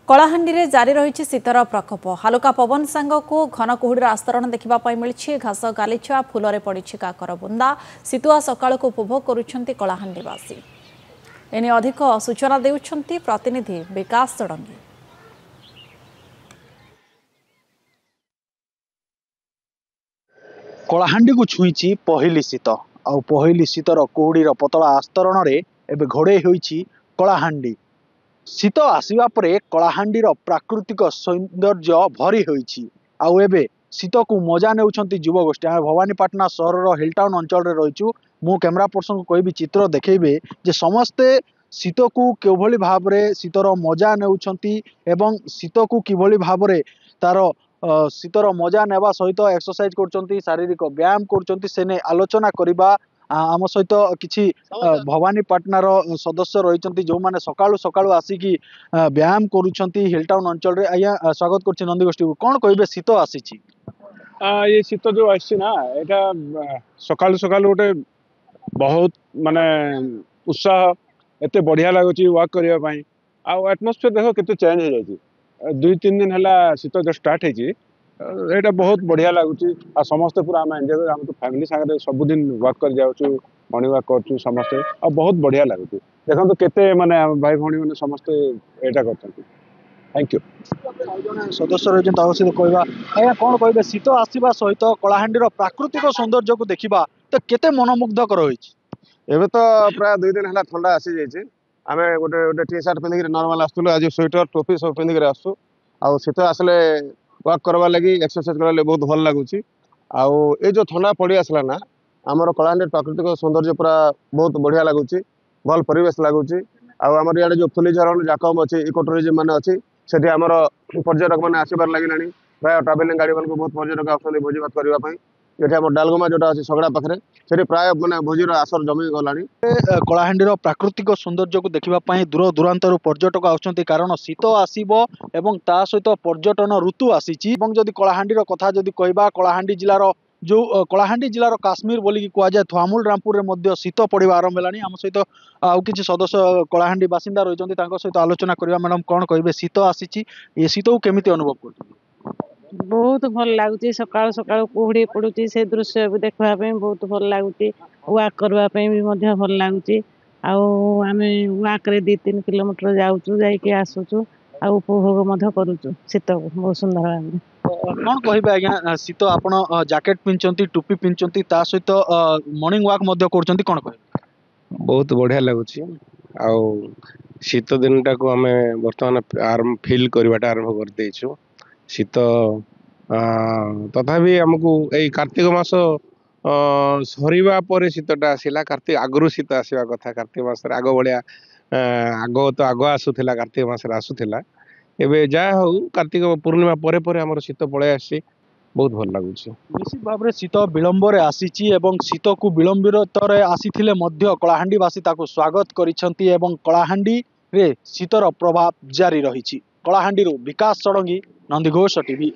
कलाहांडी रे जारी रही शीतर प्रकोप हालुका पवन सांग को घन कुहुड़ीर आस्तरण देखा मिली घास गालीचा फूल पड़ी काकर बुंदा शीतुआ सकाल को उपभोग करुछंती कलाहांडीवासी एने अधिक सूचना देउछंती प्रतिनिधि विकास चढ़ंगी। कलाहांडी को छुईची पहली शीत आउ पहली शीतर कुहुड़ीर पतला आस्तरण रे एबे घोड़े होईची कलाहांडी। शीत आसवा परे कलाहांडीर प्राकृतिक सौंदर्य भरी होईची आउ एबे शीत को मजा नेउछंती युवगोष्ठी। आम भवानीपाटना सहर हिलटाउन अंचल रहीचु। मु कैमरा पर्सन को कहबी चित्र देखेबे जे समस्ते शीत को किभली भाव रे शीतर मजा नेउछंती एवं शीत को किभली भाव रे तार शीतर मजा नेबा सहित एक्सरसाइज करछंती शारीरिक व्यायाम करछंती सेने आलोचना करिबा आम सहित किछि भवानीपाटनार सदस्य रही जो मैंने सकाळु सकाळु आसिकी व्यायाम करुछंती हिलटाउन अंचल रे। आज्ञा स्वागत करछि नंदीगोष्ठी को। कौन कहबे शीत आसीछि? ये शीत जो आसी ना एटा सकाळु सकाळु गोटे बहुत माने उत्साह एते बढ़िया लागुची वॉक करिया पई। आ एटमॉस्फियर देखो केते चेंज हो जायछि। 2-3 दिन हला शीत जो स्टार्ट हेछि एटा बहुत बढ़िया लागुची। आ समस्त पूरा हम एंजॉय कर हम तो फैमिली संगे सब दिन वॉक कर जाउछु मॉर्निंग वॉक करछु समस्त आ बहुत बढ़िया लागुची। देखो तो केते माने भाई भौणी माने समस्त एटा करछंती। Thank you. सदस्य रही आवश्यक कहवा आज्ञा कौन कहबे शीत आसवा सहित कलाहांडीर प्राकृतिक सौंदर्य को देखा तो केते मनमुग्धकर होईछि। एबे तो प्राय 2 दिन हला ठंडा आसी जायछि। आमे गोटे टी शर्ट पिंधि के नॉर्मल आस्तुलो आज स्वेटर टोपी सब पिंधि के आसु आ शीत आसले वॉक करवा लगी एक्सरसाइज करवा बहुत भल लगुची। आउ ए जो ठंडा पड़ी आसला ना आमर कलाहांडी प्राकृतिक सौंदर्य पूरा बहुत बढ़िया लगुची भल परिवेश लगुची। आमर इे जो फुली झरण जाकम अच्छी इको टूरिज्म मान अच्छी से आमर पर्यटक मैंने आसबार लगे प्राय ट्रावेलिंग गाड़ी वाले बहुत पर्यटक आसते भोजी भात करने ये आम डालगोमा जोटा अच्छी सगड़ा पाखे से प्राय मैंने भोजीर आसर जमी गला। कलाहांडीर प्राकृतिक सौंदर्य को देखा दूर दूरांतर पर्यटक आउछंती कारण शीत आसीबो एवं ता सहित पर्यटन ऋतु आसीची। एवं जदि कलाहांडीर कथा जदि कहबा कलाहांडी जिलार जो कलाहांडी जिलार काश्मीर बोली कह जाए थुआमूल रामपुर में शीत पड़ा आरंभ है। आम सहित आउ किसी सदस्य कलाहांडी बासिंदा रही सहित आलोचना करबा। मैडम कौन कहबे शीत आसीची ये शीत को केमिति अनुभव करछन? बहुत भल लगुच सकाल सकाल कुहुड़ी पड़ुची से दृश्य भी देखा बहुत भल लगुच वाक करने भी भल लगुच। आम वाक 2-3 किलोमीटर जाऊँ जाकि आसुचु आ उपभोग करुचु शीत को बहुत सुंदर भाव। कौन कहबे आज्ञा शीत आपण जैकेट पिंचंती टोपी पिंचंती ता सहित मॉर्निंग वॉक मध्य करचंती कौन कहबे? बहुत बढ़िया लगुच शीत दिन टाक आम बर्तमान फिल करवाटा आरंभ कर देइछु। शीत तथापि आमको यही कार्तिक मास सरीवा पर शीतटा आसला। कार्तिक आगु शीत आसवा कथा कार्तिक मास आग भाया आग तो आग आसूला कार्तिक मास आसूला एवं जहाँ हूँ कार्तिक पूर्णिमा परे परे आमर शीत पलि आसी बहुत भल लगुच। निश्चित भाव में शीत विलंब आसीची एवं शीत को विलंबित आसीथिले मध्य कलाहांडीवासी ताको स्वागत करिसंती एवं कलाहांडी रे शीतर प्रभाव जारी रही। कलाहांडी विकास चढ़ंगी, नंदीघोष टीवी।